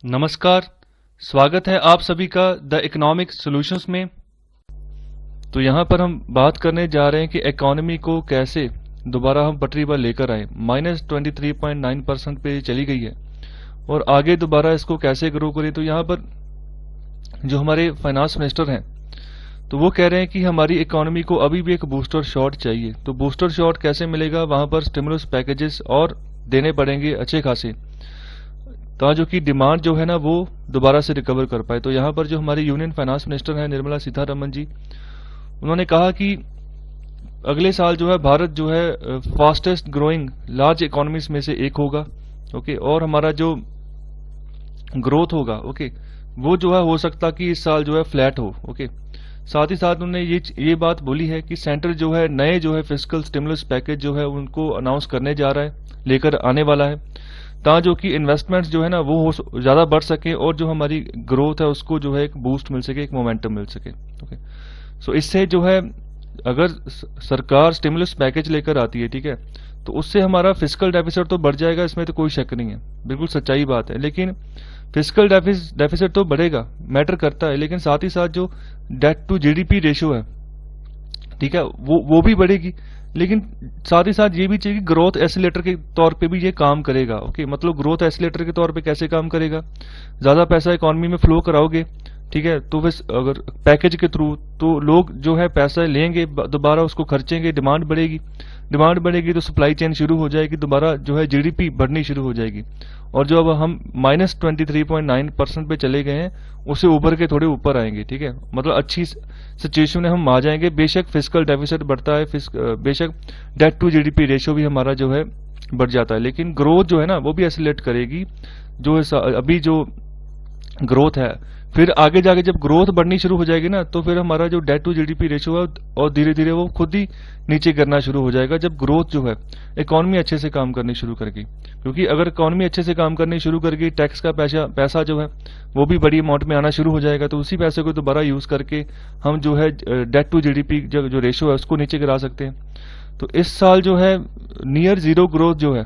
नमस्कार। स्वागत है आप सभी का द इकोनॉमिक सॉल्यूशंस में। तो यहाँ पर हम बात करने जा रहे हैं कि इकोनॉमी को कैसे दोबारा हम पटरी पर लेकर आए। -23.9% पे चली गई है और आगे दोबारा इसको कैसे ग्रो करें। तो यहाँ पर जो हमारे फाइनेंस मिनिस्टर हैं तो वो कह रहे हैं कि हमारी इकोनॉमी को अभी भी एक बूस्टर शॉट चाहिए। तो बूस्टर शॉट कैसे मिलेगा, वहाँ पर स्टिमुलस पैकेजेस और देने पड़ेंगे अच्छे खासे, जो कि डिमांड जो है ना वो दोबारा से रिकवर कर पाए। तो यहाँ पर जो हमारी यूनियन फाइनेंस मिनिस्टर हैं निर्मला सीतारमण जी, उन्होंने कहा कि अगले साल जो है भारत जो है फास्टेस्ट ग्रोइंग लार्ज इकोनॉमीज में से एक होगा। ओके, और हमारा जो ग्रोथ होगा वो जो है हो सकता कि इस साल जो है फ्लैट हो। ओके, साथ ही साथ उन्होंने ये बात बोली है कि सेंटर जो है नए जो है फिस्कल स्टिमुलस पैकेज जो है उनको अनाउंस करने जा रहा है, लेकर आने वाला है, जो कि इन्वेस्टमेंट्स जो है ना वो ज़्यादा बढ़ सके और जो हमारी ग्रोथ है उसको जो है एक बूस्ट मिल सके, एक मोमेंटम मिल सके। ओके, सो इससे जो है अगर सरकार स्टिमुलस पैकेज लेकर आती है, ठीक है, तो उससे हमारा फिस्कल डेफिसिट तो बढ़ जाएगा, इसमें तो कोई शक नहीं है, बिल्कुल सच्चाई बात है। लेकिन फिस्कल डेफिसिट तो बढ़ेगा, मैटर करता है, लेकिन साथ ही साथ जो डेट टू जीडीपी रेशियो है, ठीक है, वो भी बढ़ेगी। लेकिन साथ ही साथ ये भी चाहिए कि ग्रोथ एसिलेटर के तौर पे भी ये काम करेगा। ओके, मतलब ग्रोथ एसिलेटर के तौर पे कैसे काम करेगा, ज्यादा पैसा इकोनॉमी में फ्लो कराओगे, ठीक है, तो बस अगर पैकेज के थ्रू तो लोग जो है पैसा लेंगे, दोबारा उसको खर्चेंगे, डिमांड बढ़ेगी तो सप्लाई चेन शुरू हो जाएगी, दोबारा जो है जीडीपी बढ़नी शुरू हो जाएगी। और जो अब हम -23.9% पे चले गए हैं उससे उभर के थोड़े ऊपर आएंगे, ठीक है, मतलब अच्छी सिचुएशन में हम आ जाएंगे। बेशक फिस्कल डेफिसिट बढ़ता है, बेशक डेट टू जीडीपी रेशियो भी हमारा जो है बढ़ जाता है, लेकिन ग्रोथ जो है ना वो भी एसिलेट करेगी। जो अभी जो ग्रोथ है, फिर आगे जाके जब ग्रोथ बढ़नी शुरू हो जाएगी ना तो फिर हमारा जो डेट टू जीडीपी रेशियो है और धीरे धीरे वो खुद ही नीचे गिरना शुरू हो जाएगा, जब ग्रोथ जो है इकोनॉमी अच्छे से काम करनी शुरू करेगी। क्योंकि अगर इकोनॉमी अच्छे से काम करनी शुरू करेगी, टैक्स का पैसा जो है वो भी बड़ी अमाउंट में आना शुरू हो जाएगा, तो उसी पैसे को दोबारा यूज करके हम जो है डेट टू जीडीपी जो रेशियो है उसको नीचे गिरा सकते हैं। तो इस साल जो है नियर जीरो ग्रोथ जो है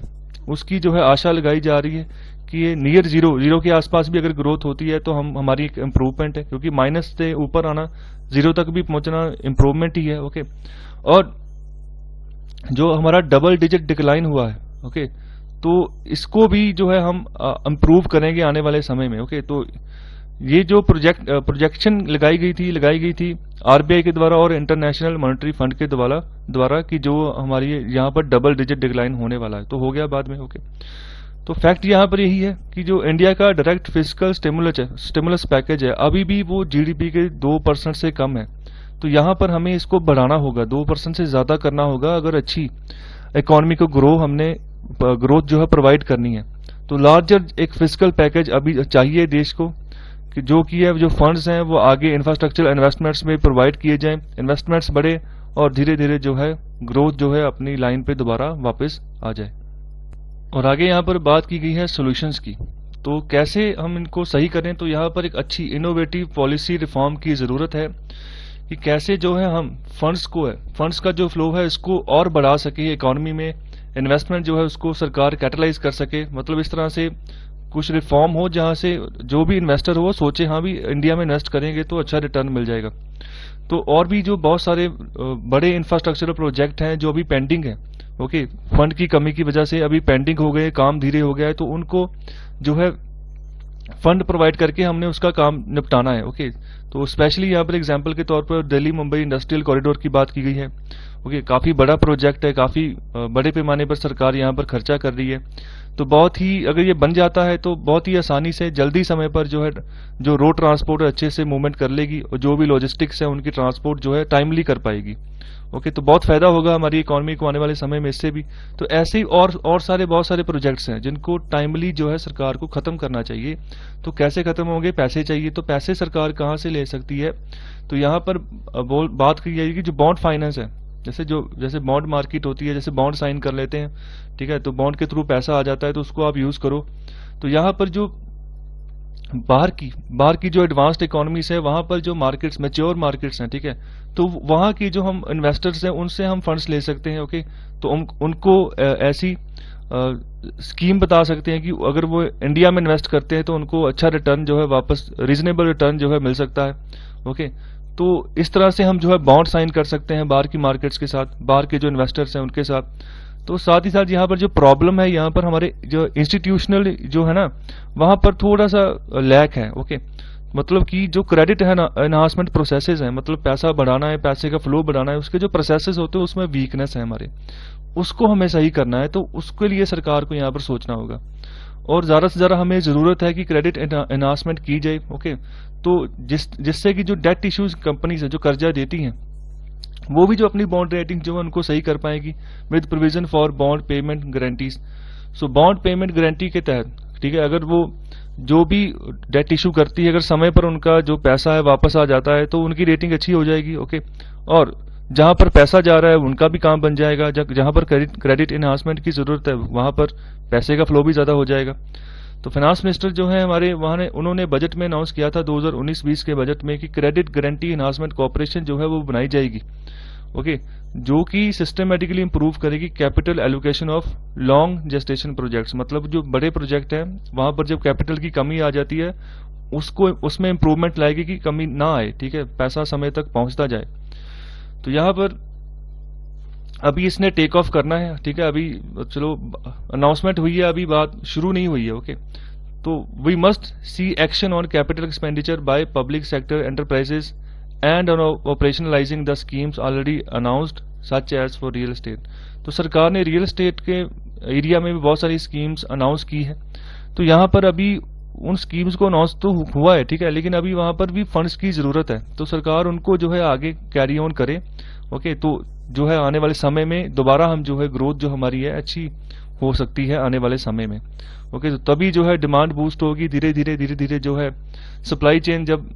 उसकी जो है आशा लगाई जा रही है कि ये नियर जीरो के आसपास भी अगर ग्रोथ होती है तो हमारी एक इम्प्रूवमेंट है, क्योंकि माइनस से ऊपर आना, जीरो तक भी पहुंचना इम्प्रूवमेंट ही है। ओके, और जो हमारा डबल डिजिट डिक्लाइन हुआ है, ओके, तो इसको भी जो है हम इम्प्रूव करेंगे आने वाले समय में। ओके, तो ये जो प्रोजेक्शन लगाई गई थी आरबीआई के द्वारा और इंटरनेशनल मॉनेटरी फंड के द्वारा कि जो हमारी यहाँ पर डबल डिजिट डिक्लाइन होने वाला है, तो हो गया बाद में। ओके, तो फैक्ट यहाँ पर यही है कि जो इंडिया का डायरेक्ट फिस्कल स्टिमुलस पैकेज है अभी भी वो जीडीपी के 2% से कम है। तो यहाँ पर हमें इसको बढ़ाना होगा, 2% से ज्यादा करना होगा अगर अच्छी इकोनॉमी को ग्रोथ जो है प्रोवाइड करनी है। तो लार्जर एक फिस्कल पैकेज अभी चाहिए देश को, कि जो फंड्स हैं वो आगे इंफ्रास्ट्रक्चर इन्वेस्टमेंट्स में प्रोवाइड किए जाएं, इन्वेस्टमेंट्स बढ़े और धीरे धीरे जो है ग्रोथ जो है अपनी लाइन पे दोबारा वापस आ जाए। और आगे यहाँ पर बात की गई है सॉल्यूशंस की, तो कैसे हम इनको सही करें। तो यहाँ पर एक अच्छी इनोवेटिव पॉलिसी रिफॉर्म की ज़रूरत है कि कैसे जो है हम फंड्स का जो फ्लो है इसको और बढ़ा सके इकोनॉमी में, इन्वेस्टमेंट जो है उसको सरकार कैटलाइज कर सके। मतलब इस तरह से कुछ रिफॉर्म हो जहाँ से जो भी इन्वेस्टर हो सोचे हाँ भी इंडिया में इन्वेस्ट करेंगे तो अच्छा रिटर्न मिल जाएगा। तो और भी जो बहुत सारे बड़े इंफ्रास्ट्रक्चरल प्रोजेक्ट हैं जो अभी पेंडिंग है, ओके, फंड की कमी की वजह से अभी पेंडिंग हो गए, काम धीरे हो गया है, तो उनको जो है फंड प्रोवाइड करके हमने उसका काम निपटाना है। ओके, तो स्पेशली यहाँ पर एग्जांपल के तौर पर दिल्ली मुंबई इंडस्ट्रियल कॉरिडोर की बात की गई है। ओके, काफी बड़ा प्रोजेक्ट है, काफी बड़े पैमाने पर सरकार यहाँ पर खर्चा कर रही है। तो बहुत ही अगर ये बन जाता है तो बहुत ही आसानी से जल्दी समय पर जो है जो रोड ट्रांसपोर्ट अच्छे से मूवमेंट कर लेगी और जो भी लॉजिस्टिक्स है उनकी ट्रांसपोर्ट जो है टाइमली कर पाएगी। ओके, तो बहुत फायदा होगा हमारी इकोनॉमी को आने वाले समय में इससे भी। तो ऐसे ही और बहुत सारे प्रोजेक्ट्स हैं जिनको टाइमली जो है सरकार को खत्म करना चाहिए। तो कैसे खत्म होंगे, पैसे चाहिए, तो पैसे सरकार कहाँ से ले सकती है। तो यहाँ पर बात की जाएगी कि जो बॉन्ड फाइनेंस है, जैसे बॉन्ड मार्केट होती है, जैसे बॉन्ड साइन कर लेते हैं, ठीक है, तो बॉन्ड के थ्रू पैसा आ जाता है तो उसको आप यूज करो। तो यहाँ पर जो बाहर की जो एडवांस्ड इकोनॉमीज है वहां पर जो मार्केट्स मैच्योर मार्केट्स हैं, ठीक है, तो वहां की जो हम इन्वेस्टर्स हैं उनसे हम फंड्स ले सकते हैं। ओके, तो उनको ऐसी स्कीम बता सकते हैं कि अगर वो इंडिया में इन्वेस्ट करते हैं तो उनको अच्छा रिटर्न जो है वापस रीजनेबल रिटर्न जो है मिल सकता है। ओके, तो इस तरह से हम जो है बॉन्ड साइन कर सकते हैं बाहर की मार्केट्स के साथ, बाहर के जो इन्वेस्टर्स हैं उनके साथ। तो साथ ही साथ यहाँ पर जो प्रॉब्लम है, यहाँ पर हमारे जो इंस्टीट्यूशनल जो है ना, वहाँ पर थोड़ा सा लैक है। ओके, मतलब कि जो क्रेडिट है ना, एनहांसमेंट प्रोसेसेस हैं, मतलब पैसा बढ़ाना है, पैसे का फ्लो बढ़ाना है, उसके जो प्रोसेसेस होते हैं उसमें वीकनेस है हमारे, उसको हमें सही करना है। तो उसके लिए सरकार को यहाँ पर सोचना होगा और ज़्यादा से ज़्यादा हमें ज़रूरत है कि क्रेडिट एनहांसमेंट की जाए। ओके, तो जिससे कि जो डेट इश्यूज कंपनीज है जो कर्जा देती हैं, वो भी जो अपनी बॉन्ड रेटिंग जो है उनको सही कर पाएगी with provision for bond payment guarantees. So bond payment guarantee के तहत, ठीक है, अगर वो जो भी डेट इशू करती है, अगर समय पर उनका जो पैसा है वापस आ जाता है तो उनकी रेटिंग अच्छी हो जाएगी। ओके, और जहां पर पैसा जा रहा है उनका भी काम बन जाएगा, जहां पर क्रेडिट एनहांसमेंट की जरूरत है वहां पर पैसे का फ्लो भी ज्यादा हो जाएगा। तो फाइनेंस मिनिस्टर जो है हमारे वहां ने, उन्होंने बजट में अनाउंस किया था 2019-20 के बजट में कि क्रेडिट गारंटी एनहांसमेंट कॉर्पोरेशन जो है वो बनाई जाएगी। ओके, जो कि सिस्टमेटिकली इंप्रूव करेगी capital allocation of long gestation projects. मतलब जो बड़े प्रोजेक्ट हैं वहां पर जब कैपिटल की कमी आ जाती है उसको उसमें इंप्रूवमेंट लाएगी कि कमी ना आए, ठीक है, पैसा समय तक पहुंचता जाए। तो यहाँ पर अभी इसने टेक ऑफ करना है, ठीक है, अभी चलो अनाउंसमेंट हुई है, अभी बात शुरू नहीं हुई है। ओके, तो we must see action on capital expenditure by public sector enterprises and on operationalizing the schemes already announced such as for real estate. तो सरकार ने रियल एस्टेट के एरिया में भी बहुत सारी स्कीम्स अनाउंस की है। तो यहाँ पर अभी उन स्कीम्स को अनाउंस तो हुआ है, ठीक है, लेकिन अभी वहां पर भी फंड्स की जरूरत है, तो सरकार उनको जो है आगे कैरी ऑन करे। ओके, तो जो है आने वाले समय में दोबारा हम जो है ग्रोथ जो हमारी है अच्छी हो सकती है आने वाले समय में। ओके, तो तभी जो है डिमांड बूस्ट होगी, धीरे धीरे जो है सप्लाई चेन जब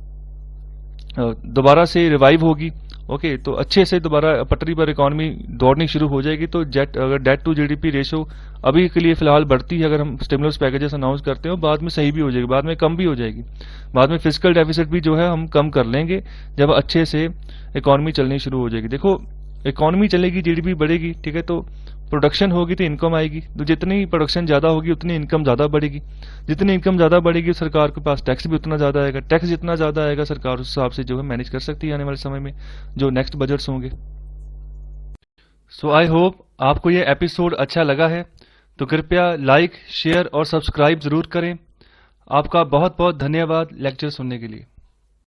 दोबारा से रिवाइव होगी। ओके, तो अच्छे से दोबारा पटरी पर इकोनॉमी दौड़नी शुरू हो जाएगी। तो अगर डेट टू जीडीपी रेशो अभी के लिए फिलहाल बढ़ती है, अगर हम स्टिमुलस पैकेजेस अनाउंस करते हो, बाद में सही भी हो जाएगी, बाद में कम भी हो जाएगी, बाद में फिजिकल डेफिसिट भी जो है हम कम कर लेंगे जब अच्छे से इकोनॉमी चलनी शुरू हो जाएगी। देखो, इकोनॉमी चलेगी, जीडीपी बढ़ेगी, ठीक है, तो प्रोडक्शन होगी तो इनकम आएगी, तो जितनी प्रोडक्शन ज्यादा होगी उतनी इनकम ज्यादा बढ़ेगी, जितनी इनकम ज्यादा बढ़ेगी सरकार के पास टैक्स भी उतना ज्यादा आएगा, टैक्स जितना ज्यादा आएगा सरकार उस हिसाब से जो है मैनेज कर सकती है आने वाले समय में जो नेक्स्ट बजट्स होंगे। सो आई होप आपको ये एपिसोड अच्छा लगा है, तो कृपया लाइक, शेयर और सब्सक्राइब जरूर करें। आपका बहुत बहुत धन्यवाद लेक्चर सुनने के लिए।